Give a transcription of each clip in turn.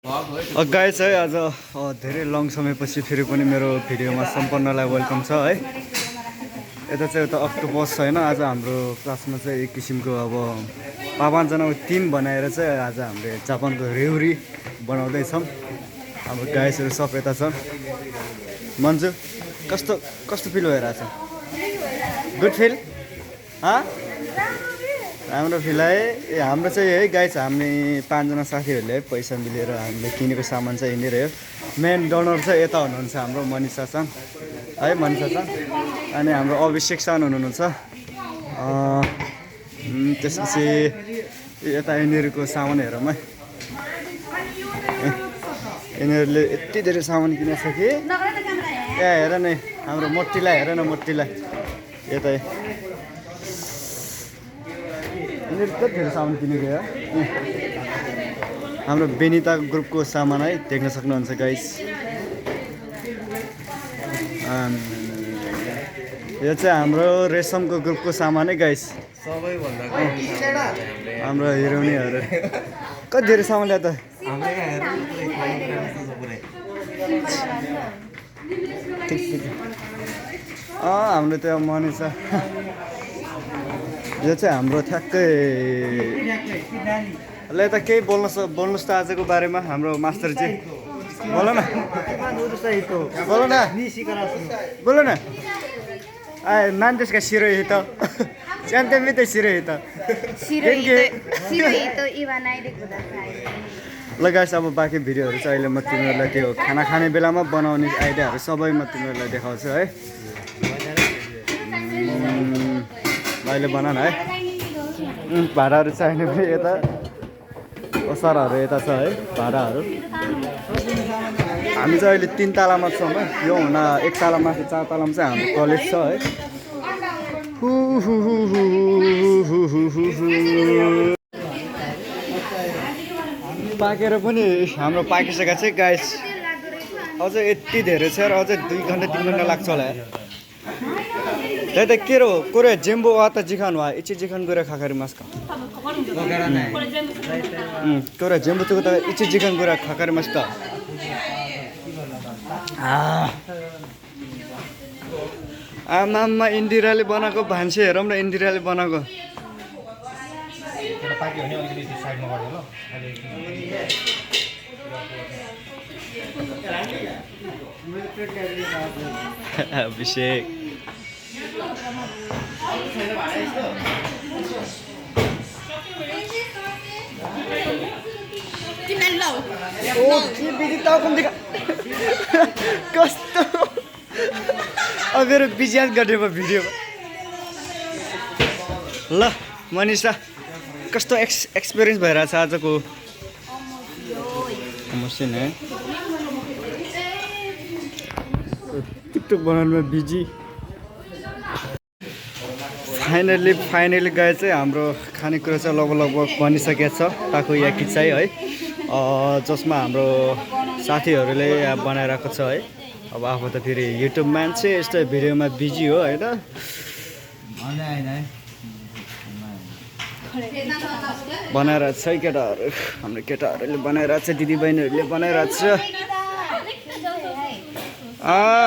Guys है आज धेरै लङ समयपछि फेरि पनि मेरो भिडियोमा सम्पूर्णलाई वेलकम छ है। यता चाहिँ एउटा अक्टोपस होइन, आज हाम्रो क्लासमा चाहिँ एक किसिमको अब 5-5जनाको टिम बनाएर चाहिँ आज हामीले जापानको रेउरी बनाउँदैछौँ। अब गाइसहरू सब यता छ। मन्जु कस्तो कस्तो फिल भइरहेछ? Good feel? राम्रो फिल है। हाम्रो चाहिँ है गाइस, हामी 5जना साथीहरूले पैसा मिलेर हामीले किनेको सामान चाहिँ यिनीहरू रह्यो। मेन डोनर चाहिँ यता हुनुहुन्छ हाम्रो मनिषा सान है, मनिषा सान। अनि हाम्रो अभिषेक सान हुनुहुन्छ। त्यसपछि यता यिनीहरूको सामान हेरौँ है। यिनीहरूले यति धेरै सामान किनेछ कि यहाँ हेर न, हाम्रो मोटीलाई हेर न, मोटीलाई यता यिनीहरू कति धेरै सामान किनेको हो। हाम्रो बेनिता ग्रुपको सामान है, देख्न सक्नुहुन्छ गाइस। यो चाहिँ हाम्रो रेशमको ग्रुपको सामान है गाइस। सबैभन्दा हाम्रो हिरोइनहरू कति धेरै सामान ल्यायो त। हाम्रो त्यो मनिषा, यो चाहिँ हाम्रो ठ्याक्कै ल यता केही बोल्नुहोस् त आजको बारेमा। हाम्रो मास्टरजी बोल न, बोल न, बोल न। नान त्यसका सिरो हित च्यान्ते मिते सिरो हित ल गाइस। अब बाँकी भिडियोहरू चाहिँ अहिले म तिमीहरूलाई त्यो खाना खाने बेलामा बनाउने आइडियाहरू सबै म तिमीहरूलाई देखाउँछु है। अहिले बना न है। भाडाहरू चाहिने पनि यता ओसाराहरू यता छ है, भाडाहरू। हामी चाहिँ अहिले 3 तलामा छौँ है। यो हुन 1 तला माथि 4 तलामा चाहिँ हाम्रो कलेज छ है। पाकेर पनि हाम्रो पाकिसकेको चाहिँ गाइस। अझ यति धेरै छ र अझै 2 घन्टा 3 घन्टा लाग्छ होला। त्यही त के रो कोरे जेम्बो वा त जिखान वा इची जिखान गरे खाकारी मास्का कोरे जेम्बो त इची जिखान गरे खाकारी मास्का। आमामा इन्दिराले बनाएको भान्से हेरौँ न, इन्दिराले बनाएको। अभिषेक कस्तो अब मेरो बिजियान गरेको भिडियो ल। मनिषा कस्तो एक्सपिरियन्स भइरहेछ आजको? मसिन है, टिकटक बनाउनुमा बिजी। फाइनली गए चाहिँ हाम्रो खानेकुरा चाहिँ लगभग बनिसकेको छ। ताकोयाकी चाहिँ है, जसमा हाम्रो साथीहरूले बनाइरहेको छ है। अब आफू त फेरि युट्युब मान्छे, यस्तो भिडियोमा बिजी हो होइन। बनाइरहेको छ है केटाहरू, हाम्रो केटाहरूले बनाइरहेको छ, दिदीबहिनीहरूले बनाइरहेको छ।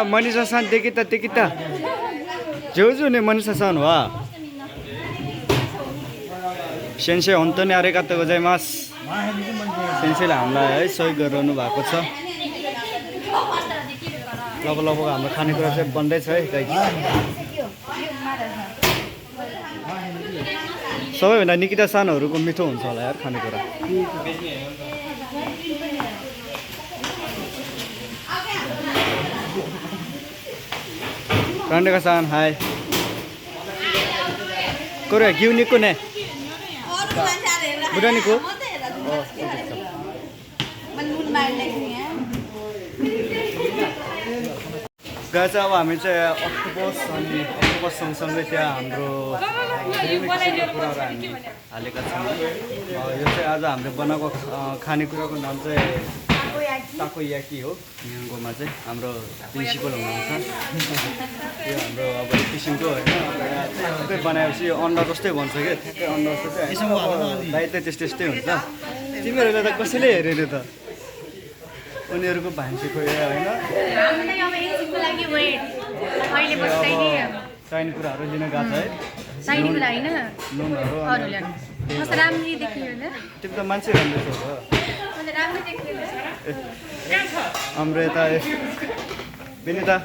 मनिषा सान देखि त जेउजु ने मनिषा सान वा सेन्से होन्तनी आरिगातो गोजाइमास। सेन्सेले हामीलाई है सहयोग गरिरहनु भएको छ। लगभग हाम्रो खानेकुरा चाहिँ बन्दैछ है गाइस। सबैभन्दा निकिता सानोहरूको मिठो हुन्छ होला यार खानेकुरा। रन्डेका सान हाई कोरे गिउनीको ने बुढानीको गाई चाहिँ अब हामी चाहिँ अक्टोपस अनि अक्टोपस सँगसँगै त्यहाँ हाम्रो कुराहरू हामी हालेका छौँ। यो चाहिँ आज हामीले बनाएको खानेकुराको नाम चाहिँ ताकोयाकी हो। यहाँकोमा चाहिँ हाम्रो प्रिन्सिपल हुनुहुन्छ। यो हाम्रो अब एक किसिमको होइन, ठ्याक्कै बनाएपछि यो अन्डा जस्तै बन्छ क्या। ठ्याक्कै अन्डा जस्तो चाहिँ दाइ त त्यस्तै हुन्छ। तिमीहरूले त कसैले हेरेन त। उनीहरूको भान्सी खोयो होइन हामीले अब एकछिनको लागि वेट अहिले बस्दैन चाहिने कुराहरू लिन गएको छ है चाहिने कुरा होइन नुनहरू अरू ल्याउनु कस्तो राम्ररी देखियो होइन तिमी त मान्छे राम्रो छ मैले राम्रो देखियो हाम्रो यता विनिता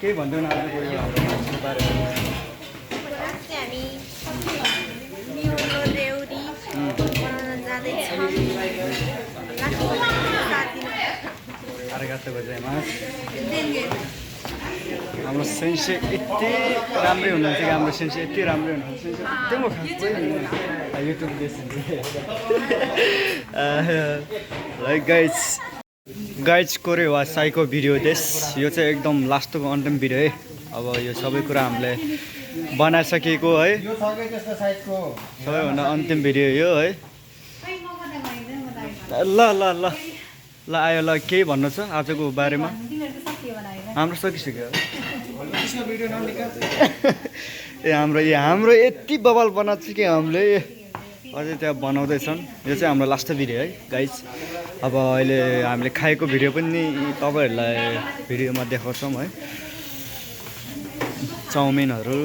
केही भन्दैन आज गयो हाम्रो मान्छेको बारेमा हामी निहुरो देउरी बनाउन जाँदैछौँ आरेगातो गजाइमास हाम्रो सेन्से यति राम्रै हुनुहुन्छ कि हाम्रो सेन्से यति राम्रै हुनुहुन्छ त्यो म खास युट्युब लाइक गाइड्स कोरे वा साइको भिडियो देश यो चाहिँ एकदम लास्टको अन्तिम भिडियो है अब यो सबै कुरा हामीले बनाइसकेको है सबैभन्दा अन्तिम भिडियो यो है ल ल ल ल आयो ल केही भन्नु छ आजको बारेमा हाम्रो सकिसक्यो ए हाम्रो यति बवाल बनाएको छ कि हामीले अझै त्यहाँ बनाउँदैछन् यो चाहिँ हाम्रो लास्ट भिडियो है गाइज अब अहिले हामीले खाएको भिडियो पनि तपाईँहरूलाई भिडियोमा देखाउँछौँ है चाउमिनहरू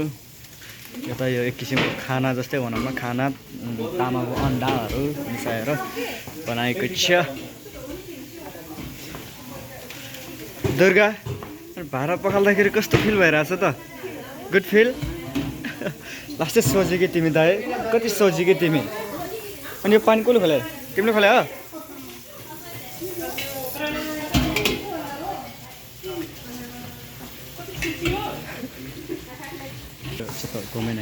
यता यो एक किसिमको खाना जस्तै भनौँ न खाना तामाको अन्डाहरू मिसाएर बनाएको छ दुर्गा भाडा पखाल्दाखेरि कस्तो फिल भइरहेछ त गुड फिल लास्टै सोझ्यो कि तिमी दाइ कति सोझ्यो कि तिमी अनि यो पानी कसले खोले तिमीले खोले हो घुमेन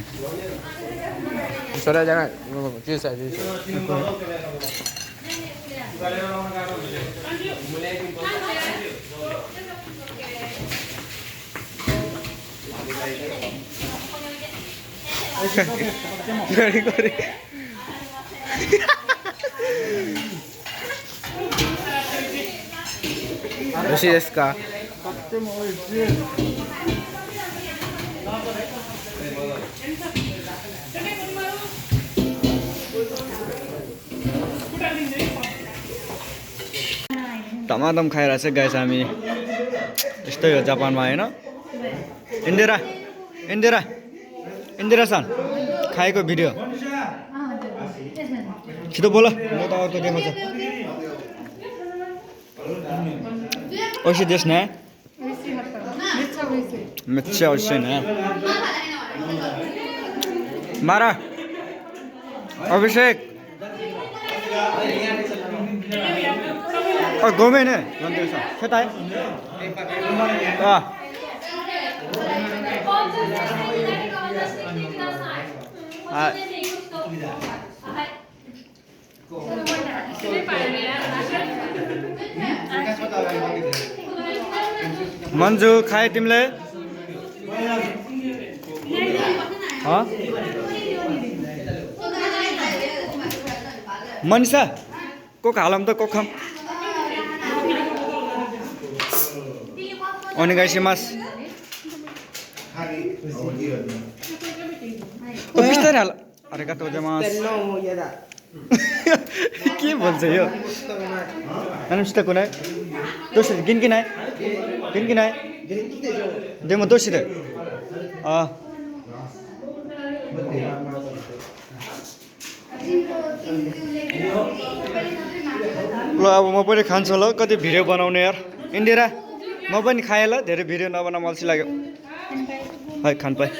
Rosyjska. धमाधम खाइरहेको छ गाइस हामी यस्तै हो जापानमा होइन इन्दिरा सान खाएको भिडियो छिटो बोल म त अर्को देखाउँछ ओइसी देश न मेच्चा ओइसी न मारा अभिषेक घुमेन खेता है मन्जु खाए तिमीले मनिषा कोक हालौँ त कोक खाम ओनेगाइसिमास बिस्तारै हाल अरे कातो जमास के भन्छ यो अनुष्ठा कुनै दोस्रो गिनकिनाय दे म दोस्रो ल अब म पनि खान्छु ल कति भिडियो बनाउने यार इन्दिरा म पनि खाएँ ल धेरै भिडियो नबनाउनु अल्छी लाग्यो है खान पाएँ